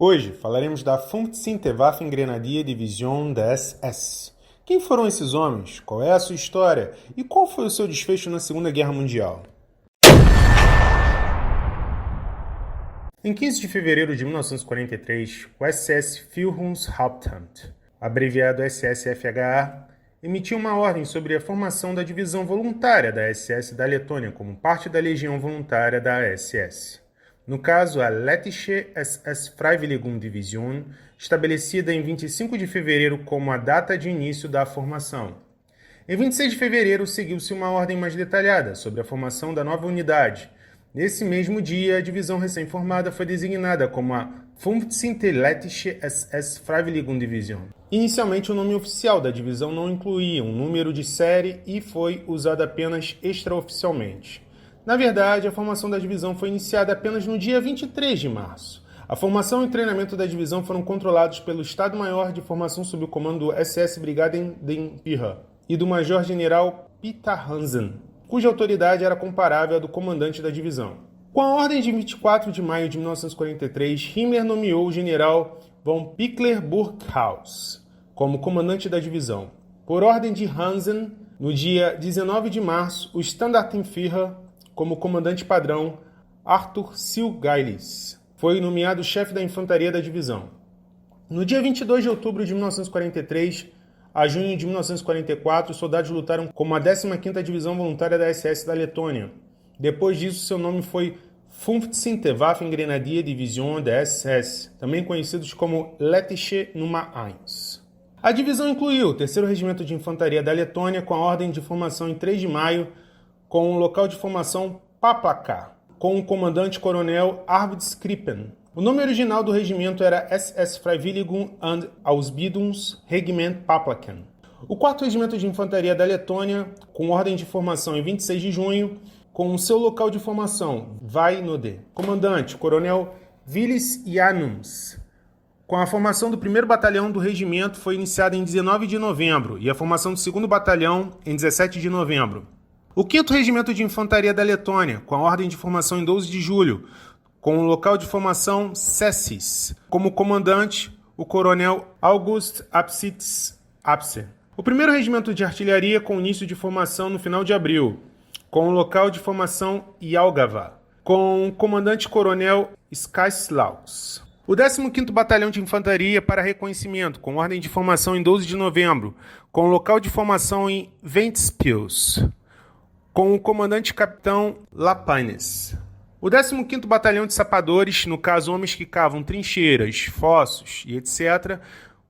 Hoje falaremos da 15. Waffengrenadierdivision da SS. Quem foram esses homens? Qual é a sua história? E qual foi o seu desfecho na Segunda Guerra Mundial? Em 15 de fevereiro de 1943, o SS Führungshauptamt, abreviado SSFHA, emitiu uma ordem sobre a formação da divisão voluntária da SS da Letônia como parte da Legião Voluntária da SS. No caso, a Lettische SS Freiwilligendivision, estabelecida em 25 de fevereiro como a data de início da formação. Em 26 de fevereiro, seguiu-se uma ordem mais detalhada sobre a formação da nova unidade. Nesse mesmo dia, a divisão recém-formada foi designada como a 15. Lettische SS Freiwilligendivision. Inicialmente, o nome oficial da divisão não incluía um número de série e foi usado apenas extraoficialmente. Na verdade, a formação da divisão foi iniciada apenas no dia 23 de março. A formação e treinamento da divisão foram controlados pelo Estado-Maior de Formação sob o comando do SS Brigaden den Führer e do Major-General Peter Hansen, cuja autoridade era comparável à do comandante da divisão. Com a ordem de 24 de maio de 1943, Himmler nomeou o general von Pichler-Burghaus como comandante da divisão. Por ordem de Hansen, no dia 19 de março, o Standartenführer, como comandante padrão, Arthur Seelgeillis, foi nomeado chefe da infantaria da divisão. No dia 22 de outubro de 1943 a junho de 1944, os soldados lutaram como a 15ª Divisão Voluntária da SS da Letônia. Depois disso, seu nome foi 15. Waffengrenadierdivision da SS, também conhecidos como Lettische Nummer 1. A divisão incluiu o 3º Regimento de Infantaria da Letônia, com a ordem de formação em 3 de maio, com o local de formação Paplaka, com o comandante-coronel Arvid Skripen. O nome original do regimento era SS Freiwilligen- und Ausbildungsregiment Paplaken. O 4º Regimento de Infantaria da Letônia, com ordem de formação em 26 de junho, com o seu local de formação Vainode. Comandante, coronel Vilis Janums. Com a formação do 1º Batalhão do regimento foi iniciada em 19 de novembro e a formação do 2º Batalhão em 17 de novembro. O 5º Regimento de Infantaria da Letônia, com a ordem de formação em 12 de julho, com o local de formação Cessis, como comandante, o coronel August Apsitz Apse. O 1º Regimento de Artilharia, com início de formação no final de abril, com o local de formação Jelgava, com o comandante-coronel Skaislaus. O 15º Batalhão de Infantaria para reconhecimento, com ordem de formação em 12 de novembro, com o local de formação em Ventspils, com o comandante-capitão Lapines. O 15º Batalhão de Sapadores, no caso homens que cavam trincheiras, fossos e etc.,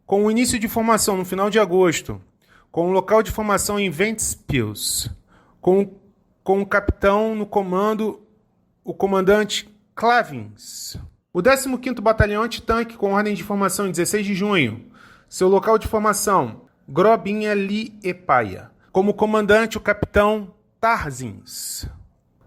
com o início de formação no final de agosto, com o local de formação em Ventspils, com o capitão no comando, o comandante Klavins. O 15º Batalhão Antitanque, com ordem de formação em 16 de junho, seu local de formação Grobinha Liepaia, como comandante o capitão Tarzins.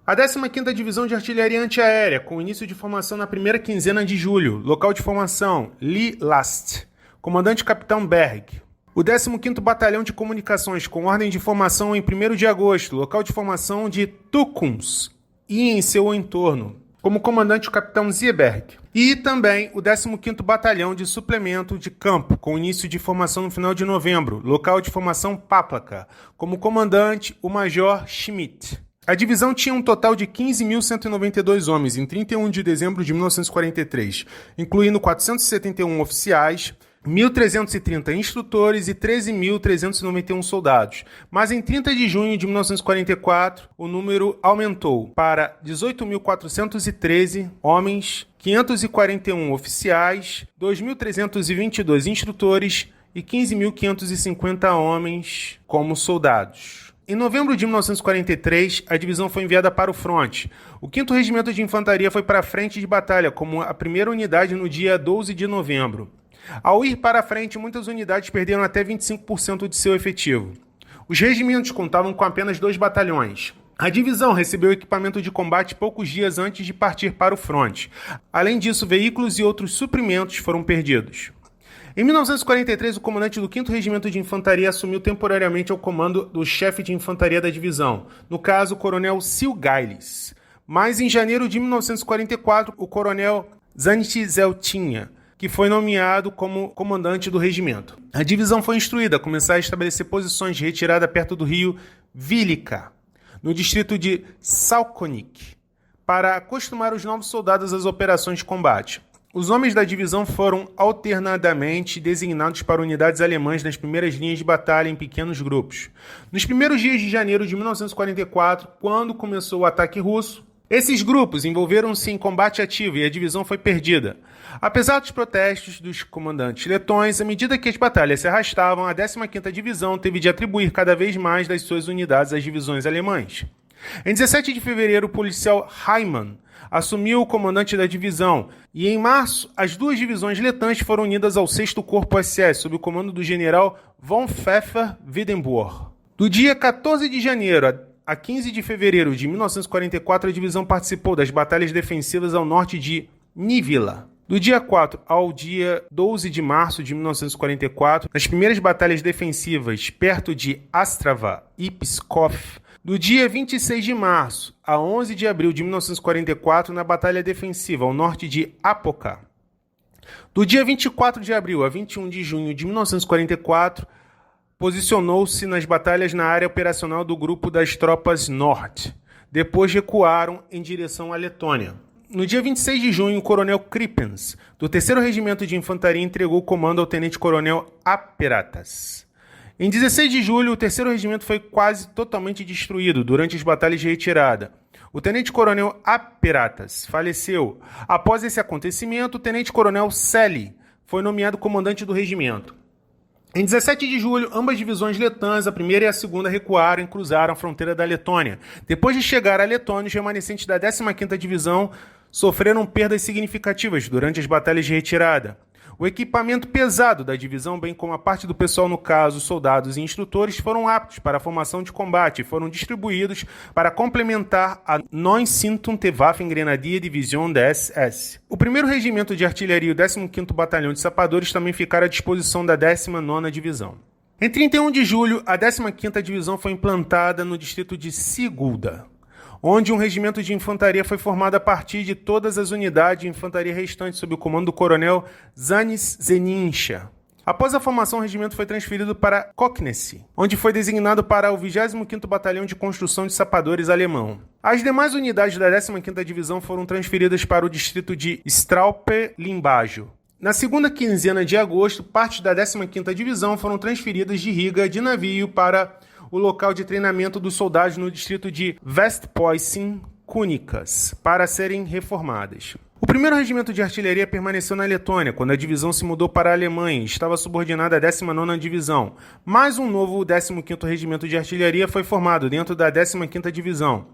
A 15ª Divisão de Artilharia Antiaérea, com início de formação na primeira quinzena de julho, local de formação Lilast, comandante capitão Berg. O 15º Batalhão de Comunicações, com ordem de formação em 1º de agosto, local de formação de Tukums e em seu entorno, como comandante o capitão Zieberg. E também o 15º Batalhão de Suplemento de Campo, com início de formação no final de novembro, local de formação Paplaka, como comandante o major Schmidt. A divisão tinha um total de 15.192 homens em 31 de dezembro de 1943, incluindo 471 oficiais, 1.330 instrutores e 13.391 soldados. Mas em 30 de junho de 1944, o número aumentou para 18.413 homens, 541 oficiais, 2.322 instrutores e 15.550 homens como soldados. Em novembro de 1943, a divisão foi enviada para o fronte. O 5º Regimento de Infantaria foi para a frente de batalha, como a primeira unidade no dia 12 de novembro. Ao ir para a frente, muitas unidades perderam até 25% de seu efetivo. Os regimentos contavam com apenas 2 batalhões. A divisão recebeu equipamento de combate poucos dias antes de partir para o fronte. Além disso, veículos e outros suprimentos foram perdidos. Em 1943, o comandante do 5º Regimento de Infantaria assumiu temporariamente o comando do chefe de infantaria da divisão, no caso, o coronel Seelgeillis. Mas em janeiro de 1944, o coronel Zanchizeltinha, que foi nomeado como comandante do regimento. A divisão foi instruída a começar a estabelecer posições de retirada perto do rio Vilica, no distrito de Salkonik, para acostumar os novos soldados às operações de combate. Os homens da divisão foram alternadamente designados para unidades alemãs nas primeiras linhas de batalha em pequenos grupos. Nos primeiros dias de janeiro de 1944, quando começou o ataque russo, esses grupos envolveram-se em combate ativo e a divisão foi perdida. Apesar dos protestos dos comandantes letões, à medida que as batalhas se arrastavam, a 15ª Divisão teve de atribuir cada vez mais das suas unidades às divisões alemãs. Em 17 de fevereiro, o policial Heimann assumiu o comandante da divisão, e em março, as duas divisões letãs foram unidas ao 6º Corpo SS, sob o comando do general von Pfeffer-Wiedenburg. Do dia 14 de janeiro a 15 de fevereiro de 1944, a divisão participou das batalhas defensivas ao norte de Nivila. Do dia 4 ao dia 12 de março de 1944, nas primeiras batalhas defensivas perto de Astrava e Pskov. Do dia 26 de março a 11 de abril de 1944, na batalha defensiva ao norte de Apoka. Do dia 24 de abril a 21 de junho de 1944, posicionou-se nas batalhas na área operacional do grupo das tropas Norte. Depois recuaram em direção à Letônia. No dia 26 de junho, o coronel Kripens, do 3º Regimento de Infantaria, entregou o comando ao tenente-coronel Aperatas. Em 16 de julho, o 3º Regimento foi quase totalmente destruído durante as batalhas de retirada. O tenente-coronel Aperatas faleceu. Após esse acontecimento, o tenente-coronel Selle foi nomeado comandante do regimento. Em 17 de julho, ambas divisões letãs, a primeira e a segunda, recuaram e cruzaram a fronteira da Letônia. Depois de chegar à Letônia, os remanescentes da 15ª Divisão sofreram perdas significativas durante as batalhas de retirada. O equipamento pesado da divisão, bem como a parte do pessoal, no caso, soldados e instrutores, foram aptos para a formação de combate e foram distribuídos para complementar a 19. Waffengrenadier-Division da SS. O 1º Regimento de Artilharia e o 15º Batalhão de Sapadores também ficaram à disposição da 19ª Divisão. Em 31 de julho, a 15ª Divisão foi implantada no distrito de Sigulda, onde um regimento de infantaria foi formado a partir de todas as unidades de infantaria restantes sob o comando do coronel Zanis Zenincha. Após a formação, o regimento foi transferido para Koknese, onde foi designado para o 25º Batalhão de Construção de Sapadores alemão. As demais unidades da 15ª Divisão foram transferidas para o distrito de Straupe-Limbajo. Na segunda quinzena de agosto, partes da 15ª Divisão foram transferidas de Riga de navio para o local de treinamento dos soldados no distrito de Vestpoicin-Kunikas, para serem reformadas. O 1º Regimento de Artilharia permaneceu na Letônia, quando a divisão se mudou para a Alemanha e estava subordinada à 19ª Divisão. Mais um novo 15º Regimento de Artilharia foi formado dentro da 15ª Divisão,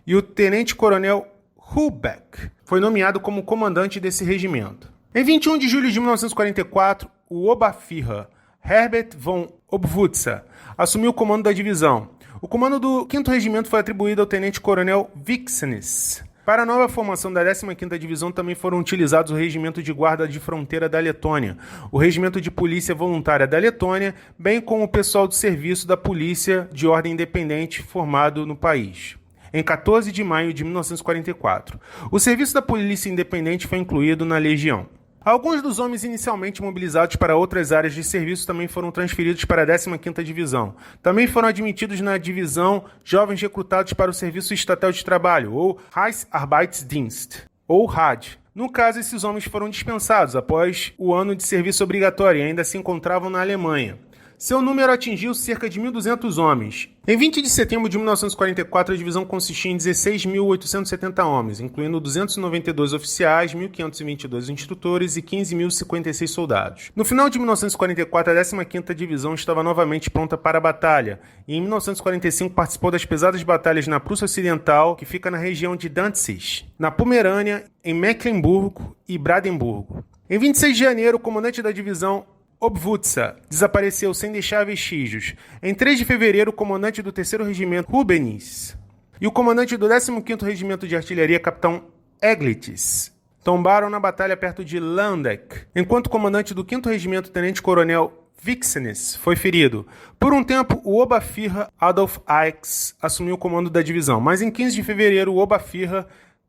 e o tenente-coronel Hubeck foi nomeado como comandante desse regimento. Em 21 de julho de 1944, o Oberführer Herbert von Obwutzer assumiu o comando da divisão. O comando do 5º Regimento foi atribuído ao tenente-coronel Vixenes. Para a nova formação da 15ª Divisão também foram utilizados o Regimento de Guarda de Fronteira da Letônia, o Regimento de Polícia Voluntária da Letônia, bem como o pessoal do serviço da Polícia de Ordem Independente formado no país. Em 14 de maio de 1944, o serviço da Polícia Independente foi incluído na Legião. Alguns dos homens inicialmente mobilizados para outras áreas de serviço também foram transferidos para a 15ª Divisão. Também foram admitidos na divisão jovens recrutados para o Serviço Estatal de Trabalho, ou Reichsarbeitsdienst, ou RAD. No caso, esses homens foram dispensados após o ano de serviço obrigatório e ainda se encontravam na Alemanha. Seu número atingiu cerca de 1.200 homens. Em 20 de setembro de 1944, a divisão consistia em 16.870 homens, incluindo 292 oficiais, 1.522 instrutores e 15.056 soldados. No final de 1944, a 15ª Divisão estava novamente pronta para a batalha, e em 1945 participou das pesadas batalhas na Prússia Ocidental, que fica na região de Danzig, na Pomerânia, em Mecklemburgo e Brandenburgo. Em 26 de janeiro, o comandante da divisão Obwutzer desapareceu sem deixar vestígios. Em 3 de fevereiro, o comandante do 3º Regimento, Rubenis, e o comandante do 15º Regimento de Artilharia, capitão Eglitz, tombaram na batalha perto de Landeck, enquanto o comandante do 5º Regimento, tenente-coronel Vixenes, foi ferido. Por um tempo, o Oberführer Adolf Eichs assumiu o comando da divisão, mas em 15 de fevereiro, o Oberführer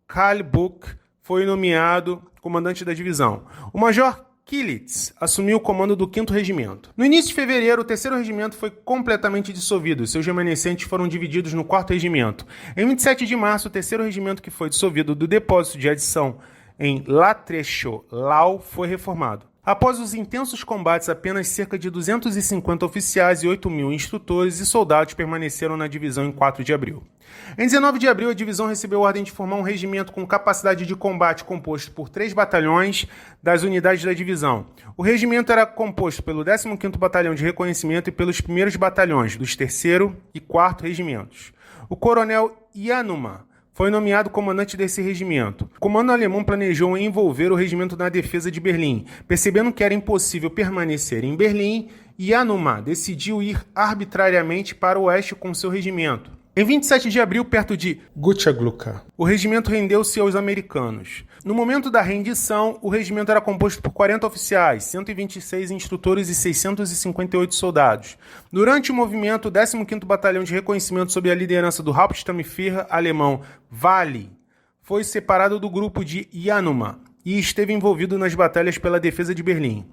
Karl Buck foi nomeado comandante da divisão. O major Kilitz assumiu o comando do 5º Regimento. No início de fevereiro, o 3º Regimento foi completamente dissolvido. Seus remanescentes foram divididos no 4º Regimento. Em 27 de março, o 3º Regimento, que foi dissolvido do depósito de adição em La Trechaux, foi reformado. Após os intensos combates, apenas cerca de 250 oficiais e 8.000 instrutores e soldados permaneceram na divisão em 4 de abril. Em 19 de abril, a divisão recebeu ordem de formar um regimento com capacidade de combate composto por 3 batalhões das unidades da divisão. O regimento era composto pelo 15º Batalhão de Reconhecimento e pelos primeiros batalhões dos 3º e 4º Regimentos. O coronel Ianuma foi nomeado comandante desse regimento. O comando alemão planejou envolver o regimento na defesa de Berlim. Percebendo que era impossível permanecer em Berlim, Ianuma decidiu ir arbitrariamente para o oeste com seu regimento. Em 27 de abril, perto de Gutschagluca, o regimento rendeu-se aos americanos. No momento da rendição, o regimento era composto por 40 oficiais, 126 instrutores e 658 soldados. Durante o movimento, o 15º Batalhão de Reconhecimento sob a liderança do Hauptsturmführer alemão Valley foi separado do grupo de Ianuma e esteve envolvido nas batalhas pela defesa de Berlim.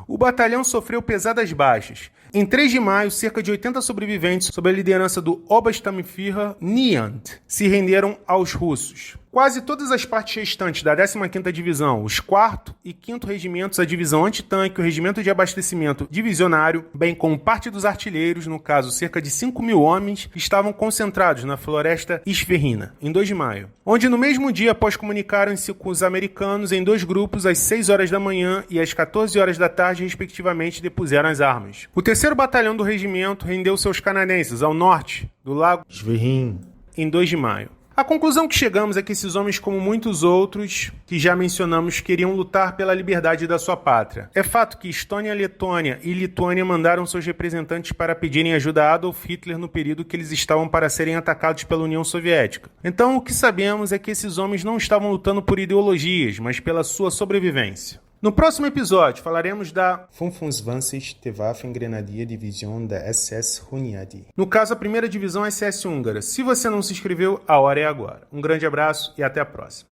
O batalhão sofreu pesadas baixas. Em 3 de maio, cerca de 80 sobreviventes, sob a liderança do Obersturmführer Niand, se renderam aos russos. Quase todas as partes restantes da 15ª Divisão, os 4º e 5º Regimentos, a Divisão Antitanque, o Regimento de Abastecimento Divisionário, bem como parte dos artilheiros, no caso cerca de 5.000 homens, estavam concentrados na floresta Schwerina, em 2 de maio, onde no mesmo dia, após comunicarem-se com os americanos em 2 grupos, às 6 horas da manhã e às 14 horas da tarde, respectivamente, depuseram as armas. O 3º Batalhão do Regimento rendeu-se aos canadenses, ao norte do Lago Schwerin, em 2 de maio. A conclusão que chegamos é que esses homens, como muitos outros que já mencionamos, queriam lutar pela liberdade da sua pátria. É fato que Estônia, Letônia e Lituânia mandaram seus representantes para pedirem ajuda a Adolf Hitler no período que eles estavam para serem atacados pela União Soviética. Então, o que sabemos é que esses homens não estavam lutando por ideologias, mas pela sua sobrevivência. No próximo episódio, falaremos da 25. Waffen-Grenadier-Division da SS Hunyadi. No caso, a 1ª Divisão SS Húngara. Se você não se inscreveu, a hora é agora. Um grande abraço e até a próxima.